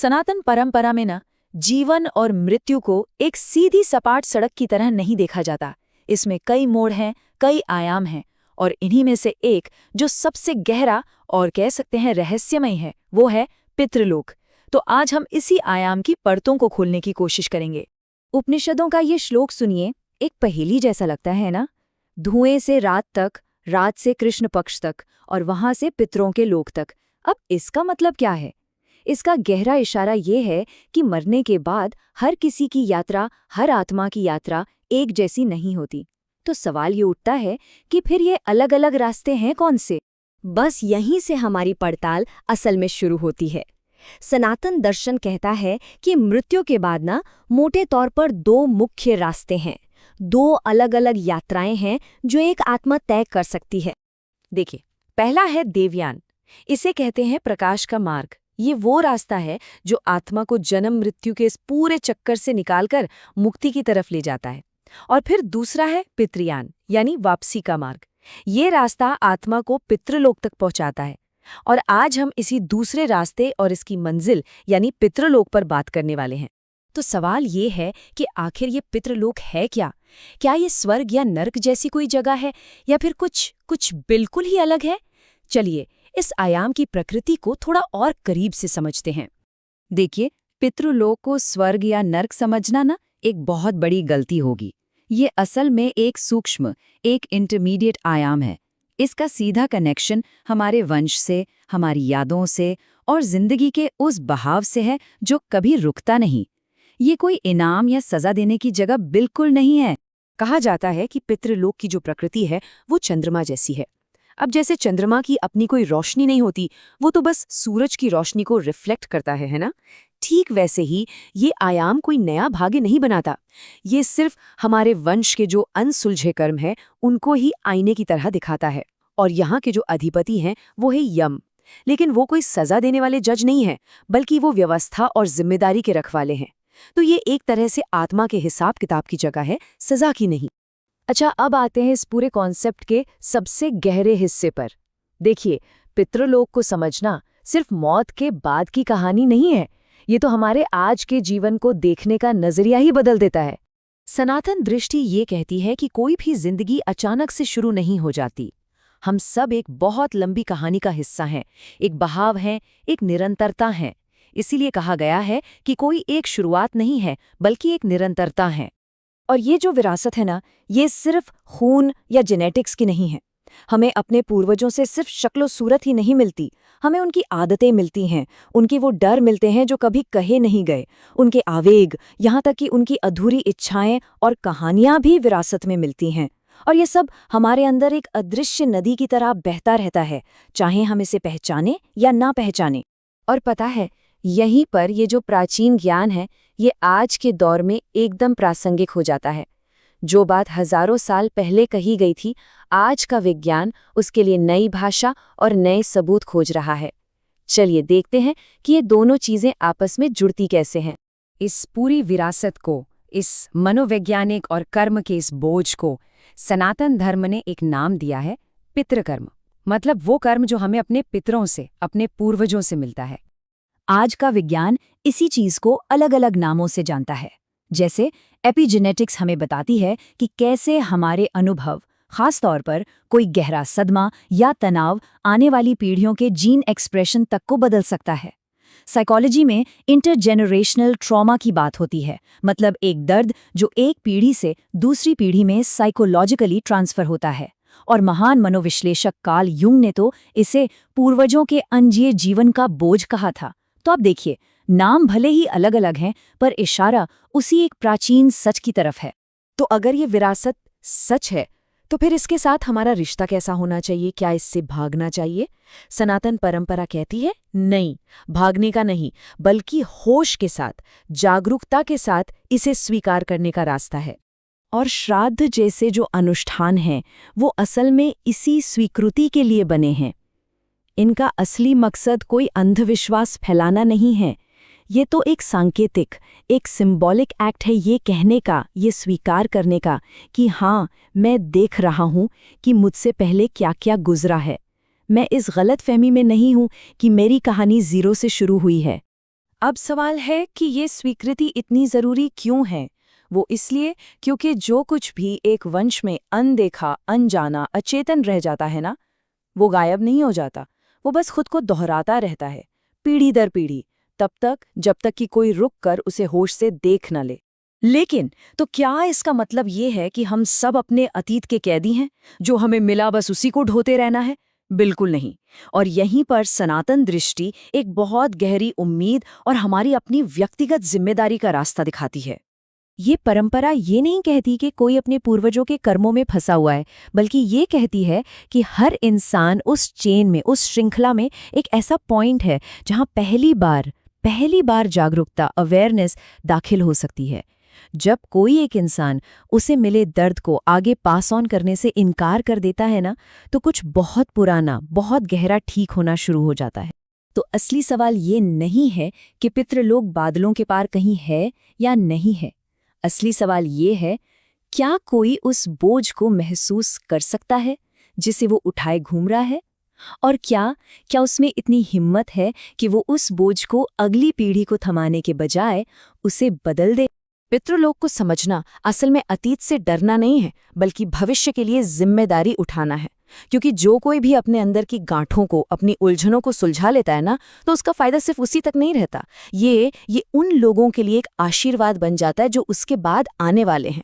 सनातन परंपरा में ना जीवन और मृत्यु को एक सीधी सपाट सड़क की तरह नहीं देखा जाता। इसमें कई मोड़ हैं, कई आयाम हैं, और इन्हीं में से एक जो सबसे गहरा और कह सकते हैं रहस्यमय है, वो है पितृलोक। तो आज हम इसी आयाम की परतों को खोलने की कोशिश करेंगे। उपनिषदों का ये श्लोक सुनिए, एक पहेली जैसा लगता है ना। धुएं से रात तक, रात से कृष्ण पक्ष तक, और वहां से पितरों के लोक तक। अब इसका मतलब क्या है? इसका गहरा इशारा ये है कि मरने के बाद हर किसी की यात्रा, हर आत्मा की यात्रा एक जैसी नहीं होती। तो सवाल ये उठता है कि फिर ये अलग अलग रास्ते हैं कौन से? बस यहीं से हमारी पड़ताल असल में शुरू होती है। सनातन दर्शन कहता है कि मृत्यु के बाद ना मोटे तौर पर दो मुख्य रास्ते हैं, दो अलग अलग यात्राएं हैं जो एक आत्मा तय कर सकती है। देखिए, पहला है देवयान। इसे कहते हैं प्रकाश का मार्ग। ये वो रास्ता है जो आत्मा को जन्म मृत्यु के इस पूरे चक्कर से निकालकर मुक्ति की तरफ ले जाता है। और फिर दूसरा है पितृयान, यानी वापसी का मार्ग। ये रास्ता आत्मा को पितृलोक तक पहुंचाता है। और आज हम इसी दूसरे रास्ते और इसकी मंजिल यानी पितृलोक पर बात करने वाले हैं। तो सवाल ये है कि आखिर ये पितृलोक है क्या? क्या ये स्वर्ग या नर्क जैसी कोई जगह है, या फिर कुछ बिल्कुल ही अलग है? चलिए इस आयाम की प्रकृति को थोड़ा और करीब से समझते हैं। देखिए, पितृलोक को स्वर्ग या नर्क समझना ना एक बहुत बड़ी गलती होगी। ये असल में एक सूक्ष्म, एक इंटरमीडिएट आयाम है। इसका सीधा कनेक्शन हमारे वंश से, हमारी यादों से और जिंदगी के उस बहाव से है जो कभी रुकता नहीं। ये कोई इनाम या सजा देने की जगह बिल्कुल नहीं है। कहा जाता है कि पितृलोक की जो प्रकृति है वो चंद्रमा जैसी है। अब जैसे चंद्रमा की अपनी कोई रोशनी नहीं होती, वो तो बस सूरज की रोशनी को रिफ्लेक्ट करता है ना? ठीक वैसे ही ये आयाम कोई नया भाग्य नहीं बनाता। ये सिर्फ हमारे वंश के जो अनसुलझे कर्म हैं उनको ही आईने की तरह दिखाता है। और यहाँ के जो अधिपति हैं वो है यम। लेकिन वो कोई सजा देने वाले जज नहीं है, बल्कि वो व्यवस्था और जिम्मेदारी के रखवाले हैं। तो ये एक तरह से आत्मा के हिसाब किताब की जगह है, सजा की नहीं। अच्छा, अब आते हैं इस पूरे कॉन्सेप्ट के सबसे गहरे हिस्से पर। देखिए, पितृलोक को समझना सिर्फ मौत के बाद की कहानी नहीं है। ये तो हमारे आज के जीवन को देखने का नजरिया ही बदल देता है। सनातन दृष्टि ये कहती है कि कोई भी जिंदगी अचानक से शुरू नहीं हो जाती। हम सब एक बहुत लंबी कहानी का हिस्सा हैं, एक बहाव है, एक निरंतरता है। इसीलिए कहा गया है कि कोई एक शुरुआत नहीं है, बल्कि एक निरंतरता है। और ये जो विरासत है ना, ये सिर्फ खून या जेनेटिक्स की नहीं है। हमें अपने पूर्वजों से सिर्फ शक्लो सूरत ही नहीं मिलती, हमें उनकी आदतें मिलती हैं, उनके वो डर मिलते हैं जो कभी कहे नहीं गए, उनके आवेग, यहाँ तक कि उनकी अधूरी इच्छाएं और कहानियां भी विरासत में मिलती हैं। और ये सब हमारे अंदर एक अदृश्य नदी की तरह बहता रहता है, चाहे हम इसे पहचाने या ना पहचाने। और पता है, यहीं पर ये जो प्राचीन ज्ञान है, ये आज के दौर में एकदम प्रासंगिक हो जाता है। जो बात हजारों साल पहले कही गई थी, आज का विज्ञान उसके लिए नई भाषा और नए सबूत खोज रहा है। चलिए देखते हैं कि ये दोनों चीजें आपस में जुड़ती कैसे हैं। इस पूरी विरासत को, इस मनोवैज्ञानिक और कर्म के इस बोझ को सनातन धर्म ने एक नाम दिया है, पितृकर्म। मतलब वो कर्म जो हमें अपने पितरों से, अपने पूर्वजों से मिलता है। आज का विज्ञान इसी चीज को अलग अलग नामों से जानता है। जैसे एपिजेनेटिक्स हमें बताती है कि कैसे हमारे अनुभव, खास तौर पर कोई गहरा सदमा या तनाव, आने वाली पीढ़ियों के जीन एक्सप्रेशन तक को बदल सकता है। साइकोलॉजी में इंटरजेनरेशनल ट्रॉमा की बात होती है, मतलब एक दर्द जो एक पीढ़ी से दूसरी पीढ़ी में साइकोलॉजिकली ट्रांसफर होता है। और महान मनोविश्लेषक कार्ल युंग ने तो इसे पूर्वजों के अनजिए जीवन का बोझ कहा था। तो अब देखिए, नाम भले ही अलग अलग हैं, पर इशारा उसी एक प्राचीन सच की तरफ है। तो अगर ये विरासत सच है, तो फिर इसके साथ हमारा रिश्ता कैसा होना चाहिए? क्या इससे भागना चाहिए? सनातन परंपरा कहती है नहीं, भागने का नहीं, बल्कि होश के साथ, जागरूकता के साथ इसे स्वीकार करने का रास्ता है। और श्राद्ध जैसे जो अनुष्ठान हैं, वो असल में इसी स्वीकृति के लिए बने हैं। इनका असली मकसद कोई अंधविश्वास फैलाना नहीं है। ये तो एक सांकेतिक, एक सिंबॉलिक एक्ट है, ये कहने का, ये स्वीकार करने का कि हाँ, मैं देख रहा हूँ कि मुझसे पहले क्या क्या गुजरा है। मैं इस गलतफहमी में नहीं हूँ कि मेरी कहानी जीरो से शुरू हुई है। अब सवाल है कि ये स्वीकृति इतनी जरूरी क्यों है? वो इसलिए क्योंकि जो कुछ भी एक वंश में अनदेखा, अनजाना, अचेतन रह जाता है ना, वो गायब नहीं हो जाता। वो बस खुद को दोहराता रहता है, पीढ़ी दर पीढ़ी, तब तक जब तक कि कोई रुक कर उसे होश से देख न ले। लेकिन तो क्या इसका मतलब ये है कि हम सब अपने अतीत के कैदी हैं, जो हमें मिला बस उसी को ढोते रहना है? बिल्कुल नहीं। और यहीं पर सनातन दृष्टि एक बहुत गहरी उम्मीद और हमारी अपनी व्यक्तिगत जिम्मेदारी का रास्ता दिखाती है। ये परंपरा ये नहीं कहती कि कोई अपने पूर्वजों के कर्मों में फंसा हुआ है, बल्कि ये कहती है कि हर इंसान उस चेन में, उस श्रृंखला में एक ऐसा पॉइंट है जहां पहली बार जागरूकता, अवेयरनेस दाखिल हो सकती है। जब कोई एक इंसान उसे मिले दर्द को आगे पास ऑन करने से इनकार कर देता है ना, तो कुछ बहुत पुराना, बहुत गहरा ठीक होना शुरू हो जाता है। तो असली सवाल ये नहीं है कि पितृलोक बादलों के पार कहीं है या नहीं है। असली सवाल ये है, क्या कोई उस बोझ को महसूस कर सकता है जिसे वो उठाए घूम रहा है? और क्या उसमें इतनी हिम्मत है कि वो उस बोझ को अगली पीढ़ी को थमाने के बजाय उसे बदल दे? पितृलोक को समझना असल में अतीत से डरना नहीं है, बल्कि भविष्य के लिए जिम्मेदारी उठाना है। क्योंकि जो कोई भी अपने अंदर की गांठों को, अपनी उलझनों को सुलझा लेता है ना, तो उसका फायदा सिर्फ उसी तक नहीं रहता। ये उन लोगों के लिए एक आशीर्वाद बन जाता है जो उसके बाद आने वाले हैं।